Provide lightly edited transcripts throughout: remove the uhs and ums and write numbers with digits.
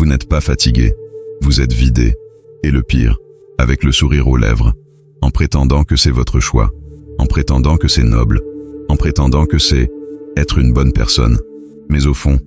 Vous n'êtes pas fatigué, vous êtes vidé, et le pire, avec le sourire aux lèvres, en prétendant que c'est votre choix, en prétendant que c'est noble, en prétendant que c'est être une bonne personne. Mais au fond,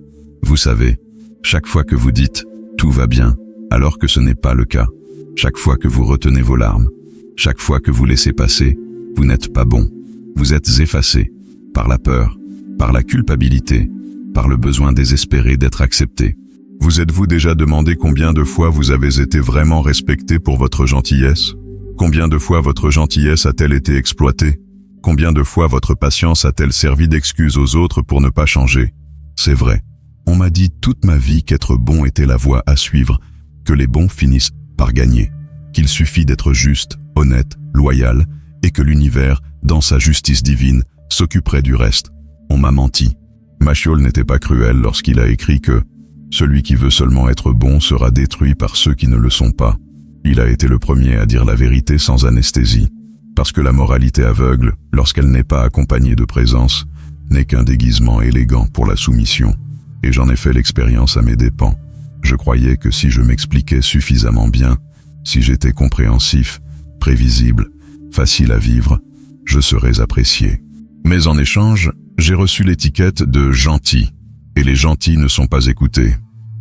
vous savez, chaque fois que vous dites « tout va bien », alors que ce n'est pas le cas, chaque fois que vous retenez vos larmes, chaque fois que vous laissez passer, vous n'êtes pas bon. Vous êtes effacé, par la peur, par la culpabilité, par le besoin désespéré d'être accepté. Vous êtes-vous déjà demandé combien de fois vous avez été vraiment respecté pour votre gentillesse? Combien de fois votre gentillesse a-t-elle été exploitée? Combien de fois votre patience a-t-elle servi d'excuse aux autres pour ne pas changer? C'est vrai, on m'a dit toute ma vie qu'être bon était la voie à suivre, que les bons finissent par gagner, qu'il suffit d'être juste, honnête, loyal, et que l'univers, dans sa justice divine, s'occuperait du reste. On m'a menti. Machiavel n'était pas cruel lorsqu'il a écrit que « Celui qui veut seulement être bon sera détruit par ceux qui ne le sont pas ». Il a été le premier à dire la vérité sans anesthésie, parce que la moralité aveugle, lorsqu'elle n'est pas accompagnée de présence, n'est qu'un déguisement élégant pour la soumission. Et j'en ai fait l'expérience à mes dépens. Je croyais que si je m'expliquais suffisamment bien, si j'étais compréhensif, prévisible, facile à vivre, je serais apprécié. Mais en échange, j'ai reçu l'étiquette de gentil. Et les gentils ne sont pas écoutés.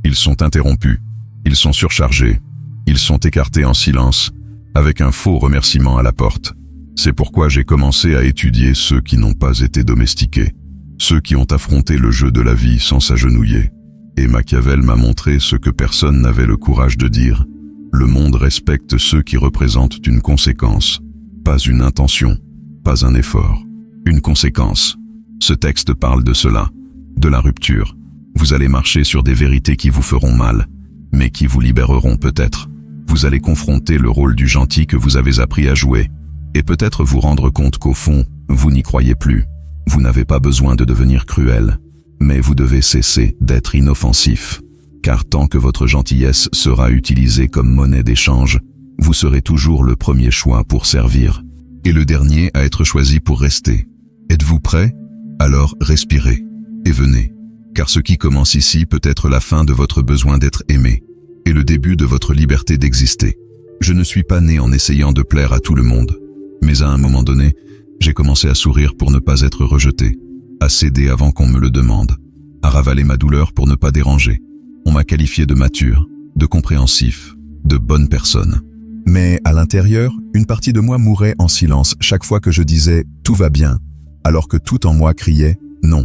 Ils sont interrompus. Ils sont surchargés. Ils sont écartés en silence, avec un faux remerciement à la porte. C'est pourquoi j'ai commencé à étudier ceux qui n'ont pas été domestiqués, ceux qui ont affronté le jeu de la vie sans s'agenouiller. Et Machiavel m'a montré ce que personne n'avait le courage de dire. Le monde respecte ceux qui représentent une conséquence, pas une intention, pas un effort, une conséquence. Ce texte parle de cela, de la rupture. Vous allez marcher sur des vérités qui vous feront mal, mais qui vous libéreront peut-être. Vous allez confronter le rôle du gentil que vous avez appris à jouer, et peut-être vous rendre compte qu'au fond, vous n'y croyez plus. Vous n'avez pas besoin de devenir cruel, mais vous devez cesser d'être inoffensif. Car tant que votre gentillesse sera utilisée comme monnaie d'échange, vous serez toujours le premier choix pour servir, et le dernier à être choisi pour rester. Êtes-vous prêt? Alors respirez, et venez. Car ce qui commence ici peut être la fin de votre besoin d'être aimé, et le début de votre liberté d'exister. Je ne suis pas né en essayant de plaire à tout le monde, mais à un moment donné, j'ai commencé à sourire pour ne pas être rejeté, à céder avant qu'on me le demande, à ravaler ma douleur pour ne pas déranger. On m'a qualifié de mature, de compréhensif, de bonne personne. Mais à l'intérieur, une partie de moi mourait en silence chaque fois que je disais « tout va bien », alors que tout en moi criait « non ».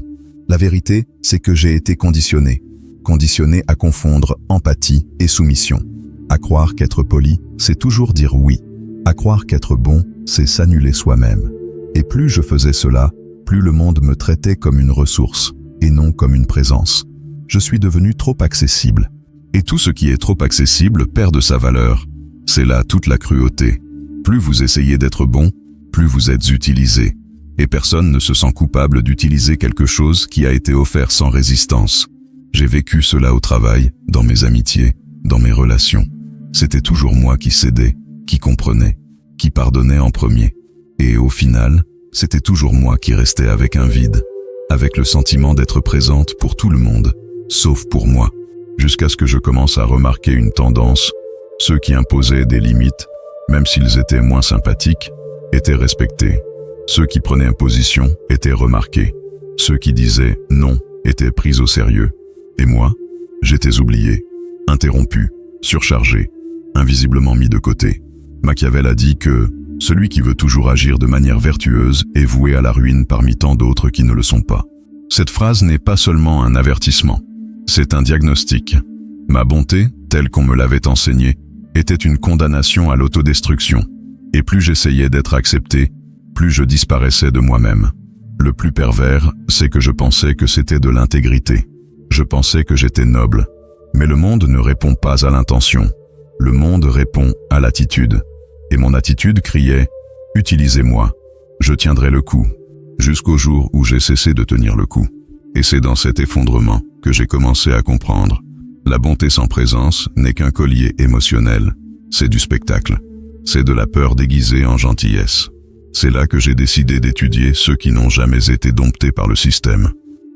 La vérité, c'est que j'ai été conditionné à confondre empathie et soumission, à croire qu'être poli, c'est toujours dire oui, à croire qu'être bon, c'est s'annuler soi-même. Et plus je faisais cela, plus le monde me traitait comme une ressource, et non comme une présence. Je suis devenu trop accessible. Et tout ce qui est trop accessible perd de sa valeur. C'est là toute la cruauté. Plus vous essayez d'être bon, plus vous êtes utilisé. Et personne ne se sent coupable d'utiliser quelque chose qui a été offert sans résistance. J'ai vécu cela au travail, dans mes amitiés, dans mes relations. C'était toujours moi qui cédais, qui comprenais, qui pardonnais en premier. Et au final, c'était toujours moi qui restais avec un vide, avec le sentiment d'être présente pour tout le monde, sauf pour moi, jusqu'à ce que je commence à remarquer une tendance. Ceux qui imposaient des limites, même s'ils étaient moins sympathiques, étaient respectés. Ceux qui prenaient imposition étaient remarqués. Ceux qui disaient non étaient pris au sérieux. Et moi, j'étais oublié, interrompu, surchargé, invisiblement mis de côté. Machiavel a dit que celui qui veut toujours agir de manière vertueuse est voué à la ruine parmi tant d'autres qui ne le sont pas. Cette phrase n'est pas seulement un avertissement, c'est un diagnostic. Ma bonté, telle qu'on me l'avait enseignée, était une condamnation à l'autodestruction. Et plus j'essayais d'être accepté, plus je disparaissais de moi-même. Le plus pervers, c'est que je pensais que c'était de l'intégrité. Je pensais que j'étais noble. Mais le monde ne répond pas à l'intention. Le monde répond à l'attitude. Et mon attitude criait « Utilisez-moi, je tiendrai le coup », jusqu'au jour où j'ai cessé de tenir le coup. Et c'est dans cet effondrement que j'ai commencé à comprendre. La bonté sans présence n'est qu'un collier émotionnel. C'est du spectacle. C'est de la peur déguisée en gentillesse. C'est là que j'ai décidé d'étudier ceux qui n'ont jamais été domptés par le système.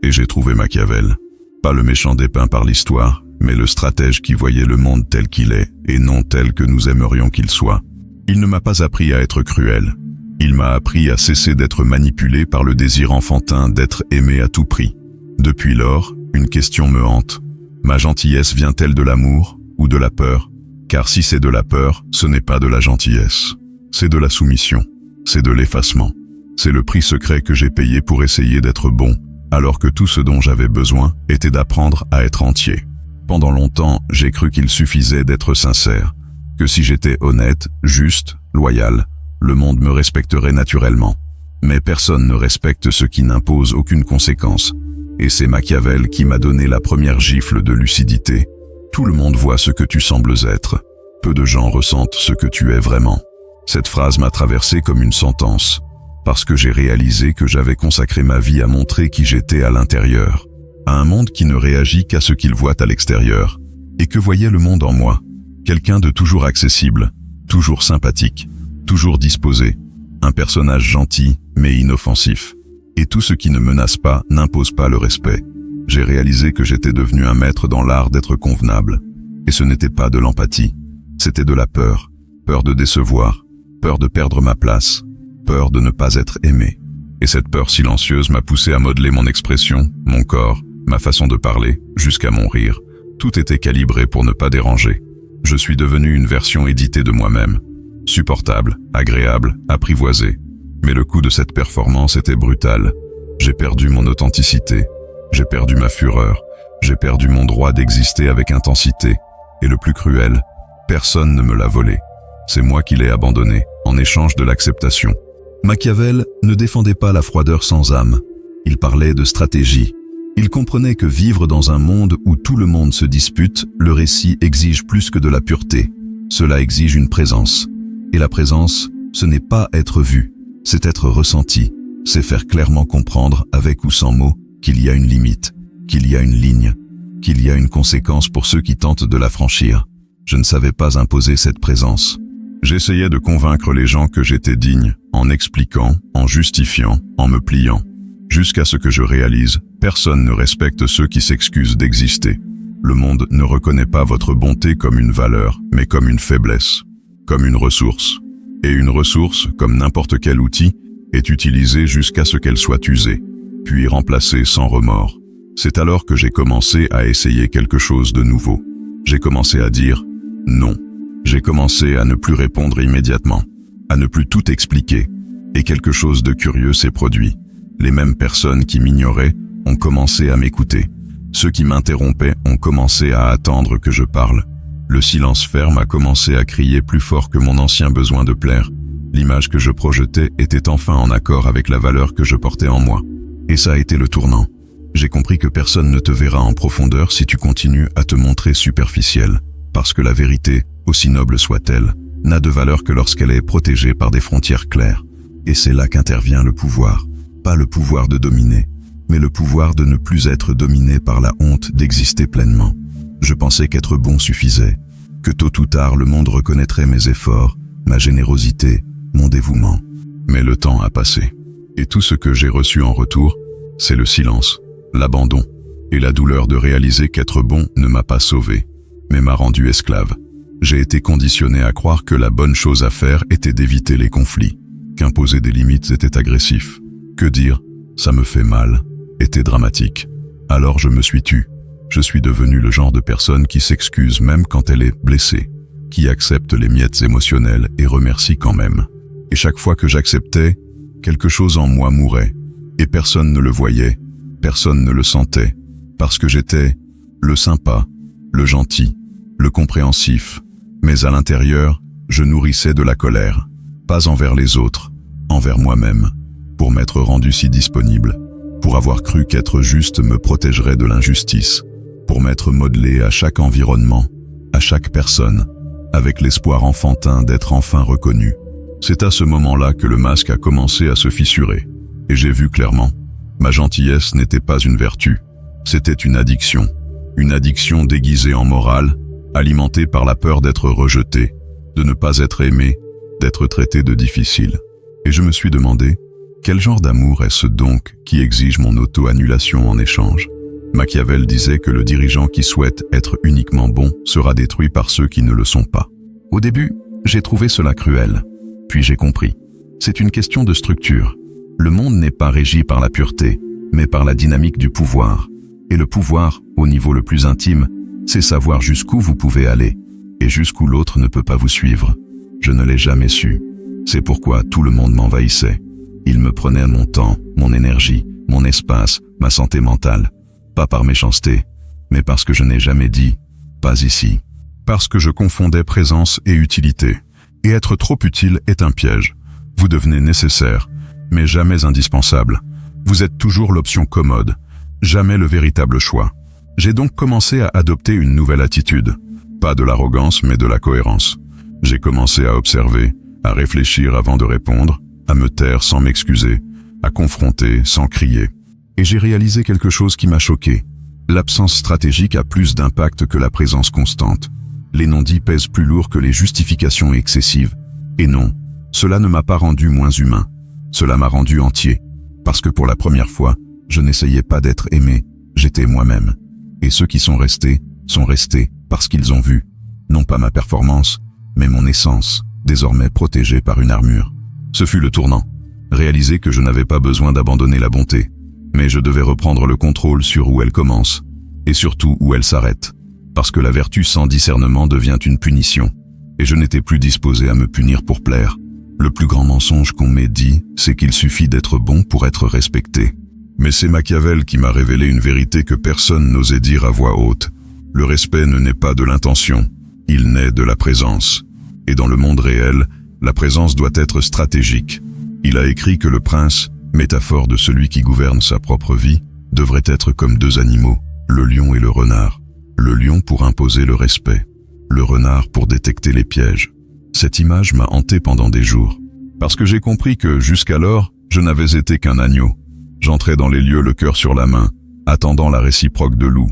Et j'ai trouvé Machiavel. Pas le méchant dépeint par l'histoire, mais le stratège qui voyait le monde tel qu'il est et non tel que nous aimerions qu'il soit. Il ne m'a pas appris à être cruel. Il m'a appris à cesser d'être manipulé par le désir enfantin d'être aimé à tout prix. Depuis lors, une question me hante. Ma gentillesse vient-elle de l'amour ou de la peur? Car si c'est de la peur, ce n'est pas de la gentillesse. C'est de la soumission. C'est de l'effacement. C'est le prix secret que j'ai payé pour essayer d'être bon, alors que tout ce dont j'avais besoin était d'apprendre à être entier. Pendant longtemps, j'ai cru qu'il suffisait d'être sincère, que si j'étais honnête, juste, loyal, le monde me respecterait naturellement. Mais personne ne respecte ce qui n'impose aucune conséquence. Et c'est Machiavel qui m'a donné la première gifle de lucidité. Tout le monde voit ce que tu sembles être. Peu de gens ressentent ce que tu es vraiment. Cette phrase m'a traversé comme une sentence, parce que j'ai réalisé que j'avais consacré ma vie à montrer qui j'étais à l'intérieur, à un monde qui ne réagit qu'à ce qu'il voit à l'extérieur, et que voyait le monde en moi. Quelqu'un de toujours accessible, toujours sympathique, toujours disposé, un personnage gentil mais inoffensif. Et tout ce qui ne menace pas n'impose pas le respect. J'ai réalisé que j'étais devenu un maître dans l'art d'être convenable. Et ce n'était pas de l'empathie, c'était de la peur. Peur de décevoir, peur de perdre ma place, peur de ne pas être aimé. Et cette peur silencieuse m'a poussé à modeler mon expression, mon corps, ma façon de parler, jusqu'à mon rire. Tout était calibré pour ne pas déranger. Je suis devenu une version éditée de moi-même. Supportable, agréable, apprivoisée. Mais le coût de cette performance était brutal. J'ai perdu mon authenticité. J'ai perdu ma fureur. J'ai perdu mon droit d'exister avec intensité. Et le plus cruel, personne ne me l'a volé. C'est moi qui l'ai abandonné, en échange de l'acceptation. Machiavel ne défendait pas la froideur sans âme. Il parlait de stratégie. Il comprenait que vivre dans un monde où tout le monde se dispute, le récit exige plus que de la pureté. Cela exige une présence. Et la présence, ce n'est pas être vu, c'est être ressenti. C'est faire clairement comprendre, avec ou sans mots, qu'il y a une limite, qu'il y a une ligne, qu'il y a une conséquence pour ceux qui tentent de la franchir. Je ne savais pas imposer cette présence. J'essayais de convaincre les gens que j'étais digne, en expliquant, en justifiant, en me pliant. Jusqu'à ce que je réalise, personne ne respecte ceux qui s'excusent d'exister. Le monde ne reconnaît pas votre bonté comme une valeur, mais comme une faiblesse, comme une ressource. Et une ressource, comme n'importe quel outil, est utilisée jusqu'à ce qu'elle soit usée, puis remplacée sans remords. C'est alors que j'ai commencé à essayer quelque chose de nouveau. J'ai commencé à dire non. J'ai commencé à ne plus répondre immédiatement, à ne plus tout expliquer. Et quelque chose de curieux s'est produit. Les mêmes personnes qui m'ignoraient ont commencé à m'écouter. Ceux qui m'interrompaient ont commencé à attendre que je parle. Le silence ferme a commencé à crier plus fort que mon ancien besoin de plaire. L'image que je projetais était enfin en accord avec la valeur que je portais en moi. Et ça a été le tournant. J'ai compris que personne ne te verra en profondeur si tu continues à te montrer superficiel. Parce que la vérité, aussi noble soit-elle, n'a de valeur que lorsqu'elle est protégée par des frontières claires. Et c'est là qu'intervient le pouvoir. Pas le pouvoir de dominer, mais le pouvoir de ne plus être dominé par la honte d'exister pleinement. Je pensais qu'être bon suffisait, que tôt ou tard le monde reconnaîtrait mes efforts, ma générosité, mon dévouement. Mais le temps a passé, et tout ce que j'ai reçu en retour, c'est le silence, l'abandon, et la douleur de réaliser qu'être bon ne m'a pas sauvé, mais m'a rendu esclave. J'ai été conditionné à croire que la bonne chose à faire était d'éviter les conflits, qu'imposer des limites était agressif. Que dire, ça me fait mal, était dramatique. Alors je me suis tu. Je suis devenu le genre de personne qui s'excuse même quand elle est blessée, qui accepte les miettes émotionnelles et remercie quand même. Et chaque fois que j'acceptais, quelque chose en moi mourait. Et personne ne le voyait, personne ne le sentait, parce que j'étais le sympa, le gentil, le compréhensif. Mais à l'intérieur, je nourrissais de la colère, pas envers les autres, envers moi-même. Pour m'être rendu si disponible, pour avoir cru qu'être juste me protégerait de l'injustice, pour m'être modelé à chaque environnement, à chaque personne, avec l'espoir enfantin d'être enfin reconnu. C'est à ce moment-là que le masque a commencé à se fissurer, et j'ai vu clairement, ma gentillesse n'était pas une vertu, c'était une addiction déguisée en morale, alimentée par la peur d'être rejeté, de ne pas être aimé, d'être traité de difficile. Et je me suis demandé, quel genre d'amour est-ce donc qui exige mon auto-annulation en échange? Machiavel disait que le dirigeant qui souhaite être uniquement bon sera détruit par ceux qui ne le sont pas. Au début, j'ai trouvé cela cruel. Puis j'ai compris. C'est une question de structure. Le monde n'est pas régi par la pureté, mais par la dynamique du pouvoir. Et le pouvoir, au niveau le plus intime, c'est savoir jusqu'où vous pouvez aller, et jusqu'où l'autre ne peut pas vous suivre. Je ne l'ai jamais su. C'est pourquoi tout le monde m'envahissait. Il me prenait mon temps, mon énergie, mon espace, ma santé mentale. Pas par méchanceté, mais parce que je n'ai jamais dit « pas ici ». Parce que je confondais présence et utilité. Et être trop utile est un piège. Vous devenez nécessaire, mais jamais indispensable. Vous êtes toujours l'option commode, jamais le véritable choix. J'ai donc commencé à adopter une nouvelle attitude. Pas de l'arrogance, mais de la cohérence. J'ai commencé à observer, à réfléchir avant de répondre, à me taire sans m'excuser, à confronter sans crier. Et j'ai réalisé quelque chose qui m'a choqué. L'absence stratégique a plus d'impact que la présence constante. Les non-dits pèsent plus lourd que les justifications excessives. Et non, cela ne m'a pas rendu moins humain. Cela m'a rendu entier. Parce que pour la première fois, je n'essayais pas d'être aimé, j'étais moi-même. Et ceux qui sont restés parce qu'ils ont vu, non pas ma performance, mais mon essence, désormais protégée par une armure. Ce fut le tournant. Réaliser que je n'avais pas besoin d'abandonner la bonté, mais je devais reprendre le contrôle sur où elle commence, et surtout où elle s'arrête. Parce que la vertu sans discernement devient une punition, et je n'étais plus disposé à me punir pour plaire. Le plus grand mensonge qu'on m'ait dit, c'est qu'il suffit d'être bon pour être respecté. Mais c'est Machiavel qui m'a révélé une vérité que personne n'osait dire à voix haute. Le respect ne naît pas de l'intention, il naît de la présence. Et dans le monde réel, la présence doit être stratégique. Il a écrit que le prince, métaphore de celui qui gouverne sa propre vie, devrait être comme deux animaux, le lion et le renard. Le lion pour imposer le respect, le renard pour détecter les pièges. Cette image m'a hanté pendant des jours, parce que j'ai compris que, jusqu'alors, je n'avais été qu'un agneau. J'entrais dans les lieux le cœur sur la main, attendant la réciproque de loup.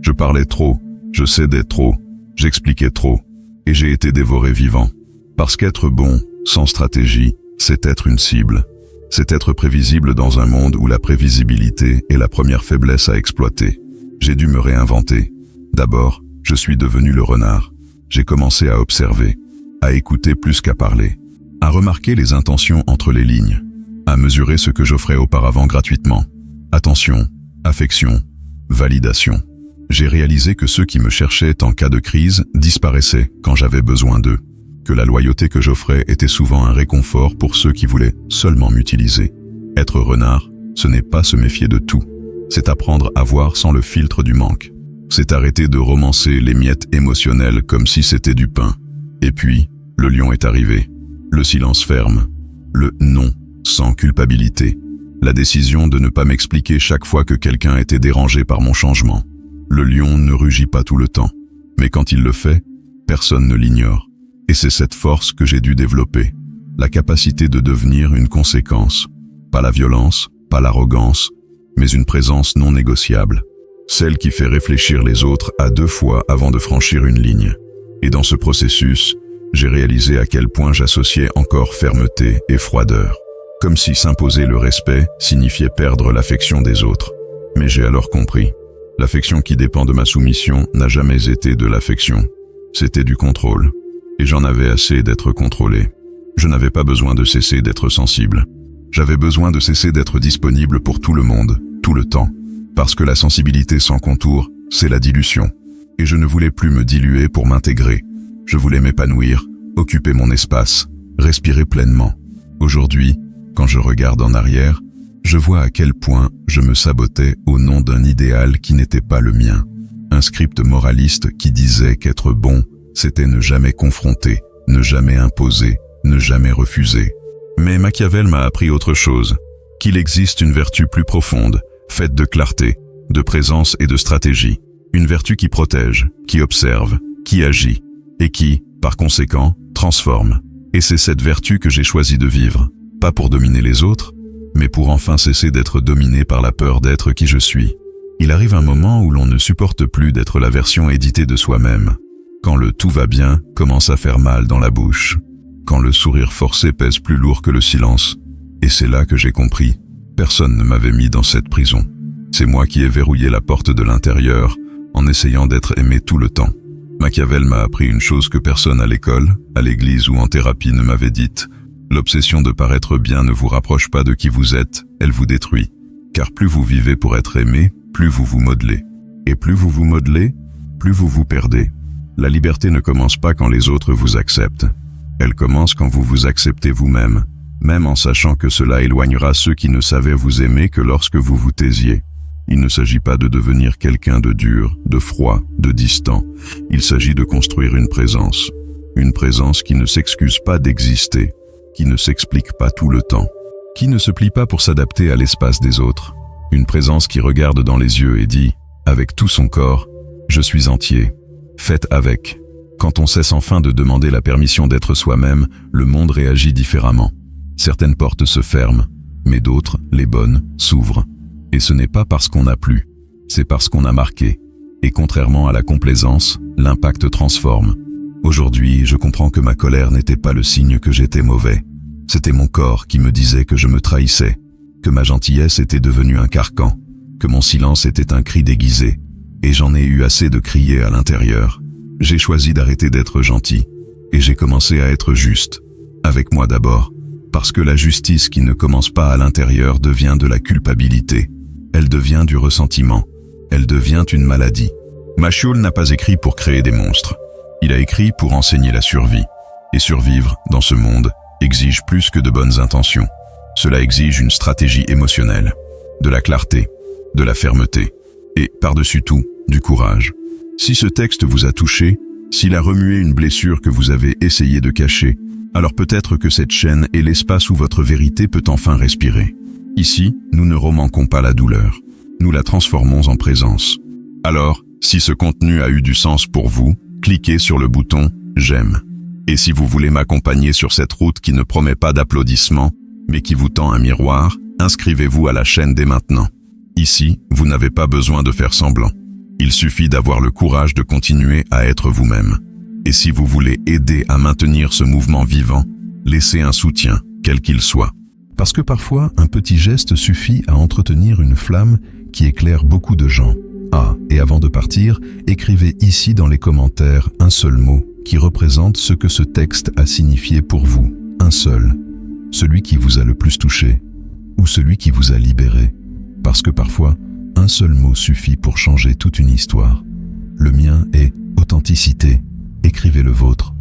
Je parlais trop, je cédais trop, j'expliquais trop, et j'ai été dévoré vivant. Parce qu'être bon, sans stratégie, c'est être une cible. C'est être prévisible dans un monde où la prévisibilité est la première faiblesse à exploiter. J'ai dû me réinventer. D'abord, je suis devenu le renard. J'ai commencé à observer, à écouter plus qu'à parler, à remarquer les intentions entre les lignes, à mesurer ce que j'offrais auparavant gratuitement. Attention, affection, validation. J'ai réalisé que ceux qui me cherchaient en cas de crise disparaissaient quand j'avais besoin d'eux, que la loyauté que j'offrais était souvent un réconfort pour ceux qui voulaient seulement m'utiliser. Être renard, ce n'est pas se méfier de tout, c'est apprendre à voir sans le filtre du manque. C'est arrêter de romancer les miettes émotionnelles comme si c'était du pain. Et puis, le lion est arrivé. Le silence ferme. Le non, sans culpabilité. La décision de ne pas m'expliquer chaque fois que quelqu'un était dérangé par mon changement. Le lion ne rugit pas tout le temps. Mais quand il le fait, personne ne l'ignore. Et c'est cette force que j'ai dû développer. La capacité de devenir une conséquence. Pas la violence, pas l'arrogance, mais une présence non négociable. Celle qui fait réfléchir les autres à 2 fois avant de franchir une ligne. Et dans ce processus, j'ai réalisé à quel point j'associais encore fermeté et froideur. Comme si s'imposer le respect signifiait perdre l'affection des autres. Mais j'ai alors compris. L'affection qui dépend de ma soumission n'a jamais été de l'affection. C'était du contrôle. Et j'en avais assez d'être contrôlé. Je n'avais pas besoin de cesser d'être sensible. J'avais besoin de cesser d'être disponible pour tout le monde, tout le temps. Parce que la sensibilité sans contour, c'est la dilution. Et je ne voulais plus me diluer pour m'intégrer. Je voulais m'épanouir, occuper mon espace, respirer pleinement. Aujourd'hui, quand je regarde en arrière, je vois à quel point je me sabotais au nom d'un idéal qui n'était pas le mien. Un script moraliste qui disait qu'être bon, c'était ne jamais confronter, ne jamais imposer, ne jamais refuser. Mais Machiavel m'a appris autre chose, qu'il existe une vertu plus profonde, faite de clarté, de présence et de stratégie. Une vertu qui protège, qui observe, qui agit, et qui, par conséquent, transforme. Et c'est cette vertu que j'ai choisi de vivre, pas pour dominer les autres, mais pour enfin cesser d'être dominé par la peur d'être qui je suis. Il arrive un moment où l'on ne supporte plus d'être la version éditée de soi-même. Quand le tout va bien commence à faire mal dans la bouche. Quand le sourire forcé pèse plus lourd que le silence. Et c'est là que j'ai compris. Personne ne m'avait mis dans cette prison. C'est moi qui ai verrouillé la porte de l'intérieur en essayant d'être aimé tout le temps. Machiavel m'a appris une chose que personne à l'école, à l'église ou en thérapie ne m'avait dite. L'obsession de paraître bien ne vous rapproche pas de qui vous êtes, elle vous détruit. Car plus vous vivez pour être aimé, plus vous vous modelez. Et plus vous vous modelez, plus vous vous perdez. La liberté ne commence pas quand les autres vous acceptent. Elle commence quand vous vous acceptez vous-même, même en sachant que cela éloignera ceux qui ne savaient vous aimer que lorsque vous vous taisiez. Il ne s'agit pas de devenir quelqu'un de dur, de froid, de distant. Il s'agit de construire une présence qui ne s'excuse pas d'exister, qui ne s'explique pas tout le temps, qui ne se plie pas pour s'adapter à l'espace des autres. Une présence qui regarde dans les yeux et dit, avec tout son corps, « Je suis entier, faites avec ». Quand on cesse enfin de demander la permission d'être soi-même, le monde réagit différemment. Certaines portes se ferment, mais d'autres, les bonnes, s'ouvrent. Et ce n'est pas parce qu'on n'a plus, c'est parce qu'on a marqué. Et contrairement à la complaisance, l'impact transforme. Aujourd'hui, je comprends que ma colère n'était pas le signe que j'étais mauvais. C'était mon corps qui me disait que je me trahissais, que ma gentillesse était devenue un carcan, que mon silence était un cri déguisé. Et j'en ai eu assez de crier à l'intérieur. J'ai choisi d'arrêter d'être gentil, et j'ai commencé à être juste. Avec moi d'abord, parce que la justice qui ne commence pas à l'intérieur devient de la culpabilité. Elle devient du ressentiment. Elle devient une maladie. Machiavel n'a pas écrit pour créer des monstres. Il a écrit pour enseigner la survie. Et survivre, dans ce monde, exige plus que de bonnes intentions. Cela exige une stratégie émotionnelle, de la clarté, de la fermeté, et, par-dessus tout, du courage. Si ce texte vous a touché, s'il a remué une blessure que vous avez essayé de cacher, alors peut-être que cette chaîne est l'espace où votre vérité peut enfin respirer. Ici, nous ne romanquons pas la douleur, nous la transformons en présence. Alors, si ce contenu a eu du sens pour vous, cliquez sur le bouton « J'aime ». Et si vous voulez m'accompagner sur cette route qui ne promet pas d'applaudissements, mais qui vous tend un miroir, inscrivez-vous à la chaîne dès maintenant. Ici, vous n'avez pas besoin de faire semblant. Il suffit d'avoir le courage de continuer à être vous-même. Et si vous voulez aider à maintenir ce mouvement vivant, laissez un soutien, quel qu'il soit. Parce que parfois, un petit geste suffit à entretenir une flamme qui éclaire beaucoup de gens. Ah, et avant de partir, écrivez ici dans les commentaires un seul mot qui représente ce que ce texte a signifié pour vous. Un seul. Celui qui vous a le plus touché. Ou celui qui vous a libéré. Parce que parfois, un seul mot suffit pour changer toute une histoire. Le mien est authenticité. Écrivez le vôtre.